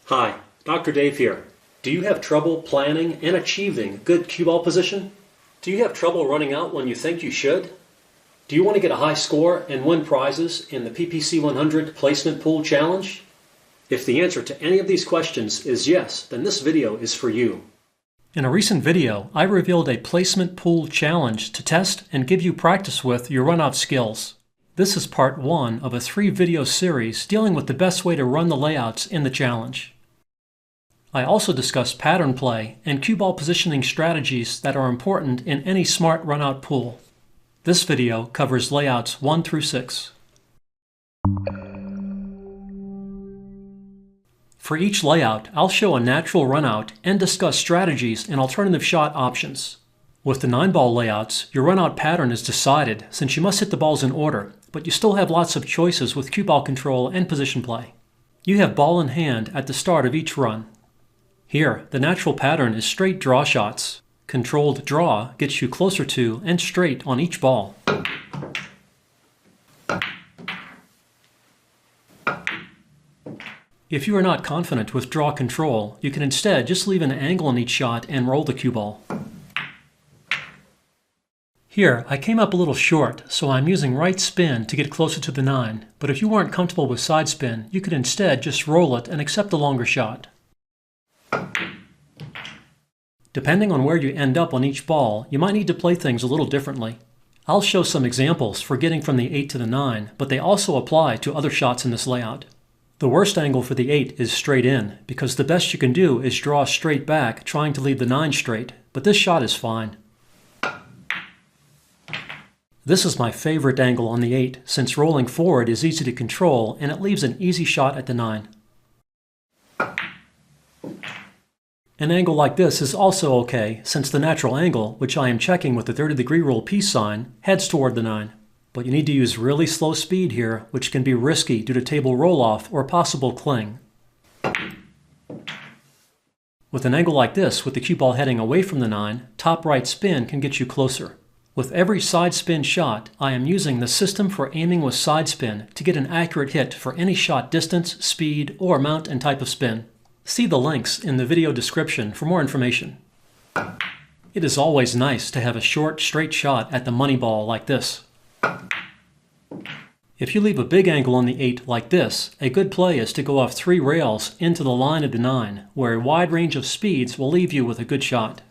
Hi, Dr. Dave here. Do you have trouble planning and achieving good cue ball position? Do you have trouble running out when you think you should? Do you want to get a high score and win prizes in the PPC 100 Placement Pool Challenge? If the answer to any of these questions is yes, then this video is for you. In a recent video, I revealed a Placement Pool Challenge to test and give you practice with your run-out skills. This is part 1 of a 3-video series dealing with the best way to run the layouts in the challenge. I also discussed pattern play and cue ball positioning strategies that are important in any smart run-out pool. This video covers layouts 1 through 6. For each layout, I'll show a natural run-out and discuss strategies and alternative shot options. With the 9-ball layouts, your run-out pattern is decided since you must hit the balls in order, but you still have lots of choices with cue ball control and position play. You have ball in hand at the start of each run. Here, the natural pattern is straight draw shots. Controlled draw gets you closer to and straight on each ball. If you are not confident with draw control, you can instead just leave an angle in each shot and roll the cue ball. Here, I came up a little short, so I'm using right spin to get closer to the 9, but if you weren't comfortable with side spin, you could instead just roll it and accept the longer shot. Depending on where you end up on each ball, you might need to play things a little differently. I'll show some examples for getting from the 8 to the 9, but they also apply to other shots in this layout. The worst angle for the 8 is straight in, because the best you can do is draw straight back trying to leave the 9 straight, but this shot is fine. This is my favorite angle on the 8, since rolling forward is easy to control and it leaves an easy shot at the 9. An angle like this is also okay, since the natural angle, which I am checking with the 30-degree rule peace sign, heads toward the 9. But you need to use really slow speed here, which can be risky due to table roll-off or possible cling. With an angle like this, with the cue ball heading away from the 9, top right spin can get you closer. With every side spin shot, I am using the system for aiming with side spin to get an accurate hit for any shot distance, speed, or mount and type of spin. See the links in the video description for more information. It is always nice to have a short, straight shot at the money ball like this. If you leave a big angle on the 8 like this, a good play is to go off 3 rails into the line of the 9, where a wide range of speeds will leave you with a good shot.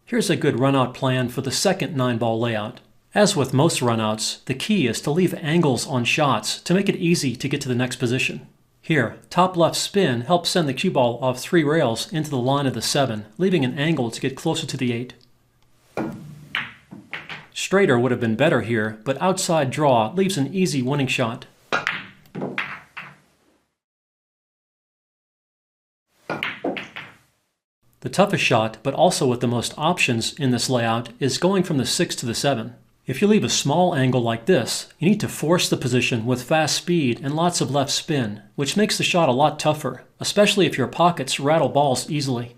Here's a good run-out plan for the second 9-ball layout. As with most run-outs, the key is to leave angles on shots to make it easy to get to the next position. Here, top left spin helps send the cue ball off 3 rails into the line of the 7, leaving an angle to get closer to the 8. Straighter would have been better here, but outside draw leaves an easy winning shot. The toughest shot, but also with the most options in this layout, is going from the 6 to the 7. If you leave a small angle like this, you need to force the position with fast speed and lots of left spin, which makes the shot a lot tougher, especially if your pockets rattle balls easily.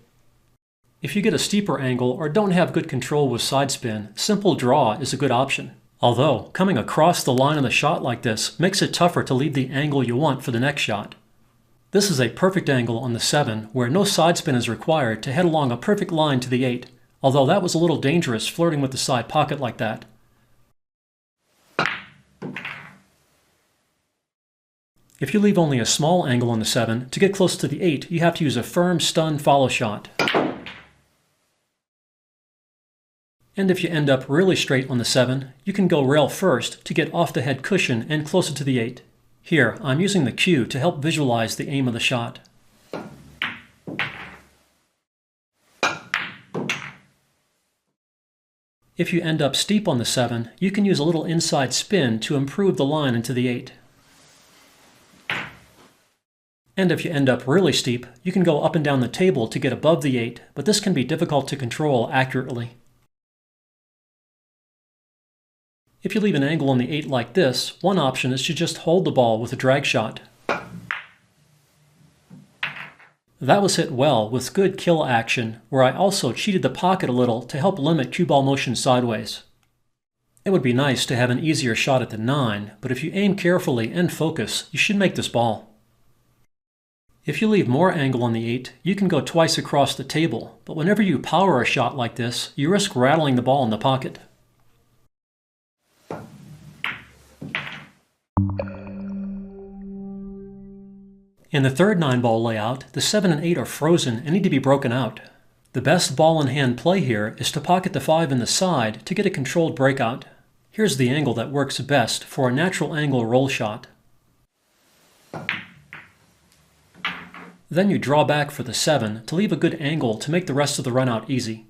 If you get a steeper angle or don't have good control with side spin, simple draw is a good option. Although, coming across the line of the shot like this makes it tougher to leave the angle you want for the next shot. This is a perfect angle on the 7, where no side spin is required to head along a perfect line to the 8, although that was a little dangerous flirting with the side pocket like that. If you leave only a small angle on the 7, to get close to the 8, you have to use a firm stun follow shot. And if you end up really straight on the 7, you can go rail first to get off the head cushion and closer to the 8. Here, I'm using the cue to help visualize the aim of the shot. If you end up steep on the 7, you can use a little inside spin to improve the line into the 8. And if you end up really steep, you can go up and down the table to get above the 8, but this can be difficult to control accurately. If you leave an angle on the 8 like this, one option is to just hold the ball with a drag shot. That was hit well with good kill action, where I also cheated the pocket a little to help limit cue ball motion sideways. It would be nice to have an easier shot at the 9, but if you aim carefully and focus, you should make this ball. If you leave more angle on the 8, you can go twice across the table, but whenever you power a shot like this, you risk rattling the ball in the pocket. In the third 9-ball layout, the 7 and 8 are frozen and need to be broken out. The best ball-in-hand play here is to pocket the 5 in the side to get a controlled breakout. Here's the angle that works best for a natural angle roll shot. Then you draw back for the 7 to leave a good angle to make the rest of the run out easy.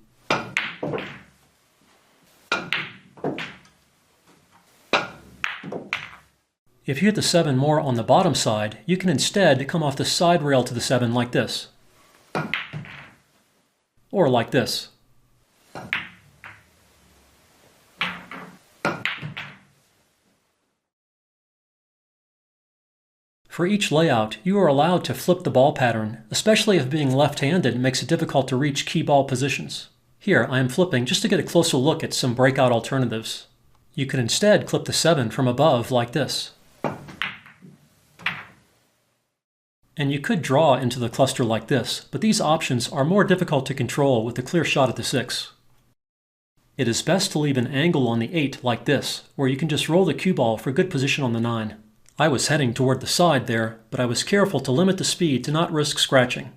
If you hit the 7 more on the bottom side, you can instead come off the side rail to the 7 like this. Or like this. For each layout, you are allowed to flip the ball pattern, especially if being left-handed makes it difficult to reach key ball positions. Here, I am flipping just to get a closer look at some breakout alternatives. You could instead clip the 7 from above like this. And you could draw into the cluster like this, but these options are more difficult to control with a clear shot at the 6. It is best to leave an angle on the 8 like this, where you can just roll the cue ball for good position on the 9. I was heading toward the side there, but I was careful to limit the speed to not risk scratching.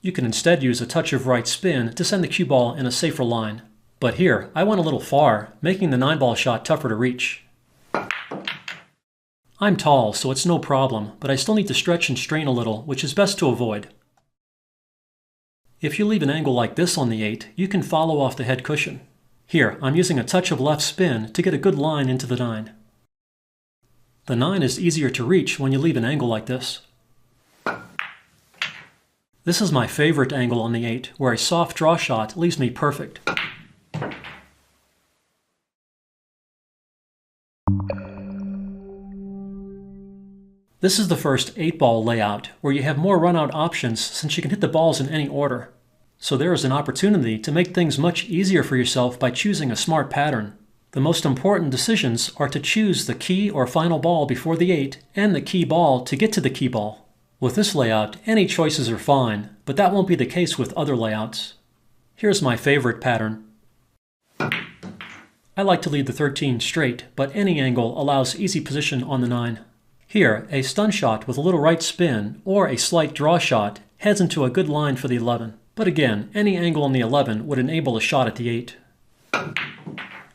You can instead use a touch of right spin to send the cue ball in a safer line. But here, I went a little far, making the 9-ball shot tougher to reach. I'm tall, so it's no problem, but I still need to stretch and strain a little, which is best to avoid. If you leave an angle like this on the 8, you can follow off the head cushion. Here, I'm using a touch of left spin to get a good line into the 9. The 9 is easier to reach when you leave an angle like this. This is my favorite angle on the 8, where a soft draw shot leaves me perfect. This is the first 8-ball layout, where you have more run-out options since you can hit the balls in any order. So there is an opportunity to make things much easier for yourself by choosing a smart pattern. The most important decisions are to choose the key or final ball before the 8 and the key ball to get to the key ball. With this layout, any choices are fine, but that won't be the case with other layouts. Here's my favorite pattern. I like to lead the 13 straight, but any angle allows easy position on the 9. Here, a stun shot with a little right spin or a slight draw shot heads into a good line for the 11. But again, any angle on the 11 would enable a shot at the 8.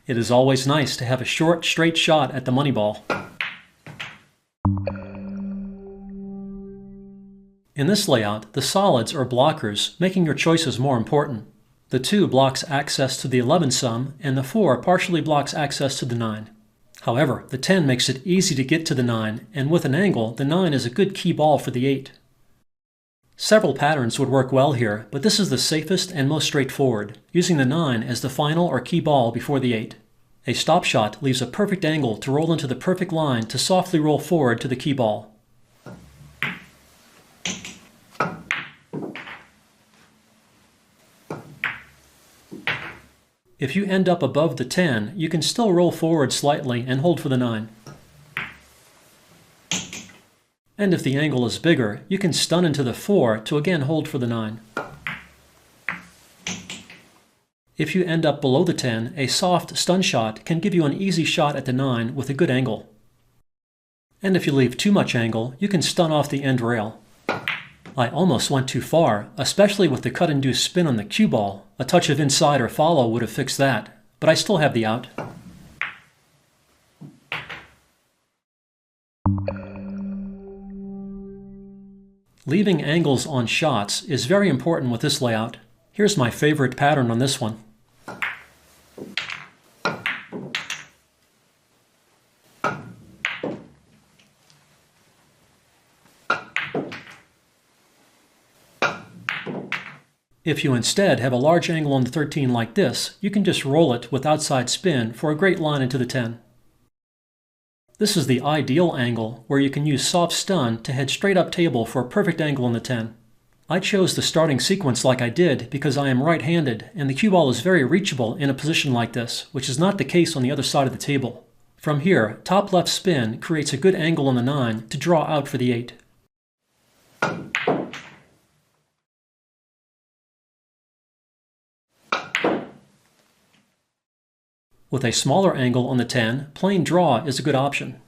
It is always nice to have a short, straight shot at the money ball. In this layout, the solids are blockers, making your choices more important. The 2 blocks access to the 11 sum, and the 4 partially blocks access to the 9. However, the 10 makes it easy to get to the 9, and with an angle, the 9 is a good key ball for the 8. Several patterns would work well here, but this is the safest and most straightforward, using the 9 as the final or key ball before the 8. A stop shot leaves a perfect angle to roll into the perfect line to softly roll forward to the key ball. If you end up above the 10, you can still roll forward slightly and hold for the 9. And if the angle is bigger, you can stun into the 4 to again hold for the 9. If you end up below the 10, a soft stun shot can give you an easy shot at the 9 with a good angle. And if you leave too much angle, you can stun off the end rail. I almost went too far, especially with the cut-induced spin on the cue ball. A touch of inside or follow would have fixed that, but I still have the out. Leaving angles on shots is very important with this layout. Here's my favorite pattern on this one. If you instead have a large angle on the 13 like this, you can just roll it with outside spin for a great line into the 10. This is the ideal angle where you can use soft stun to head straight up table for a perfect angle in the 10. I chose the starting sequence like I did because I am right-handed and the cue ball is very reachable in a position like this, which is not the case on the other side of the table. From here, top left spin creates a good angle on the 9 to draw out for the 8. With a smaller angle on the 10, plain draw is a good option.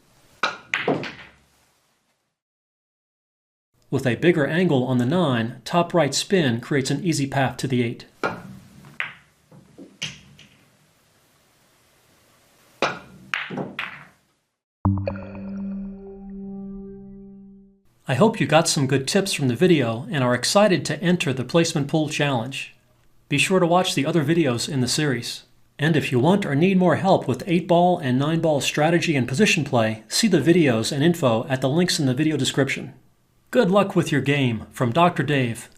With a bigger angle on the 9, top right spin creates an easy path to the 8. I hope you got some good tips from the video and are excited to enter the Placement Pool Challenge. Be sure to watch the other videos in the series. And if you want or need more help with 8-ball and 9-ball strategy and position play, see the videos and info at the links in the video description. Good luck with your game, from Dr. Dave.